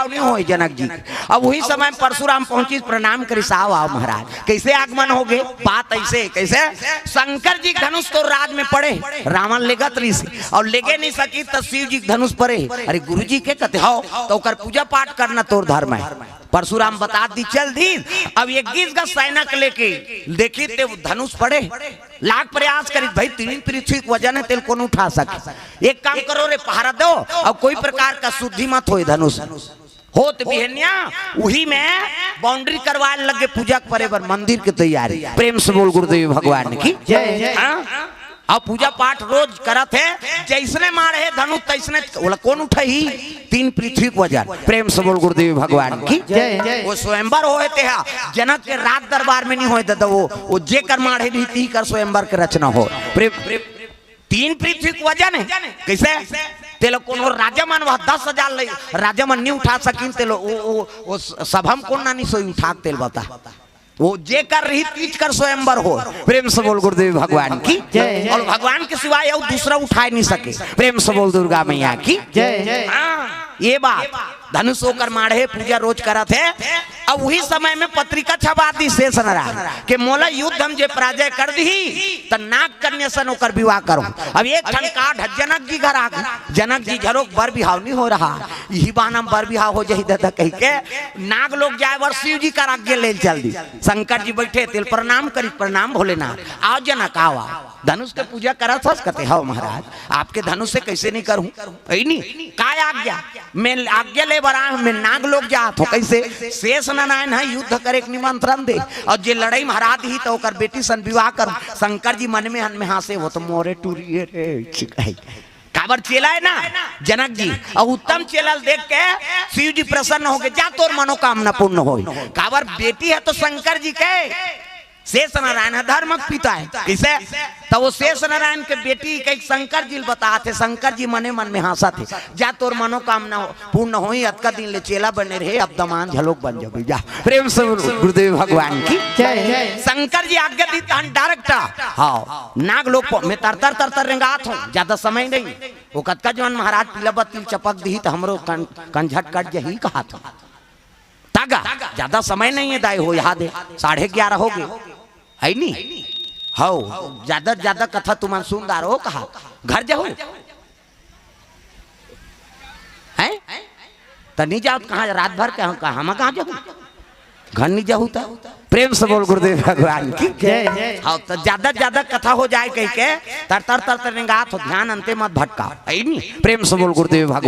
बिहाव नहीं हो जनक जी। अब वही समय परशुराम पहुंची, प्रणाम करी, साहब आओ महाराज, कैसे आगमन हो गए? बात ऐसे कैसे, शंकर जी धनुष तो राज में पड़े, रावण लेगत रही और लेगे नहीं सकी तो शिव जी धनुष पड़े। अरे गुरु जी के कहते हो तो कर पूजा पाठ करना तोर धर्म है। परशुराम बता दी, चल दी। अब ये 21 का सैनिक लेके देखी ते धनुष पड़े, लाख प्रयास करी भाई 3 पृथ्वी का वजन है, तेल कौन उठा सके। एक काम करो रे, पहरा दो और कोई प्रकार का शुद्धि मत हो धनुष होत बिहनिया। वही में बाउंड्री करवाने लगे, पूजा करे बर मंदिर की तैयारी। प्रेम से बोल गुरुदेव भगवान की जय। अब पूजा पाठ रोज करत है, जैसने मारे धनुष तैसने बोला कौन उठाई 3 पृथ्वी को वजन। प्रेम से बोल गुरुदेव भगवान की जय। वो स्वयंवर होए थे, जनक के रात दरबार में नहीं होए थे, वो जे कर मारे नहीं ती कर स्वयंवर के रचना हो। 3 पृथ्वी को वजन है कैसे तेलो कोनो राजा मन वह 10,000 ले राजा मन नहीं उठा सकिन, तेलो वो सभम कौन ना नहीं सोई उठा तेल बता, वो जे कर रही तीज कर स्वयंवर हो। प्रेम से बोल गुरुदेव भगवान की जय। और भगवान के सिवाय और दूसरा उठा नहीं सके। प्रेम से बोल दुर्गा मैया की जय। ये बात धनुष होकर माढ़े पूजा रोज करत है। अब वही समय में पत्रिका छपा दी शेष नारायण के मोला युद्ध हम जे पराजय कर दी त नाग कन्या सन होकर विवाह करो। अब एक ठन काट जनक जी घर आ गए, जनक जी घरों बर बिहाव नहीं हो रहा, यही बानम बर बिहाव हो जाही दादा कह के नाग लोग जाए वर शिव जी का आगे ले चल दी। शंकर जी बैठे तिल प्रणाम करी, प्रणाम भोलेनाथ। आओ जनक आवा, धनुष के पूजा करा था कहते हो महाराज आपके धनुष से कैसे नहीं करूं, नहीं काय आज्ञा, मैं आज्ञा ले बरा मैं नाग लोग जात हो कैसे शेष नारायण है युद्ध करे निमंत्रण दे और जे लड़ाई में हरा दी तो ओकर बेटी सन विवाह कर। शंकर जी मन में हंसे, वो तो मोरे टूरिए रे काबर चेला है ना जनक जी, और उत्तम चेला देख के शिव जी प्रसन्न हो गए, जा तोर मनोकामना पूर्ण हो। काबर बेटी है तो शंकर जी के शेष नारायण है धर्म पिता है कैसे, तो वो शेष नारायण के बेटी के शंकर जी बताते, शंकर जी मने मन में हंसा थे, जा तोर मनोकामना पूर्ण हो, अतका दिन ले चेला बने रहे, अब दमान झलोक बन जाओ जा। प्रेम से गुरुदेव भगवान की जय। शंकर जी आज्ञा दी डायरेक्ट हाँ नाग लोग में तर रेंगात हो, ज्यादा समय नहीं। वो कतका जवान महाराज पीला बत्ती चपक दी तो हमरो कंझट कट जही कहा था तागा, ज्यादा समय नहीं है दाई हो, याद है 11:30 हो गए है नहीं हो, ज्यादा कथा तुम सुनदार हो कहा घर जाओ है तो नहीं जाओ, कहा रात भर के हम कहाँ जाऊँ, घर नहीं जाऊँ तो। प्रेम से बोल गुरुदेव भगवान की जय। हाँ तो ज्यादा कथा हो जाए कह के तर रेंगात हो, ध्यान अंते मत भटका है नहीं। प्रेम से बोल गुरुदेव भगवान।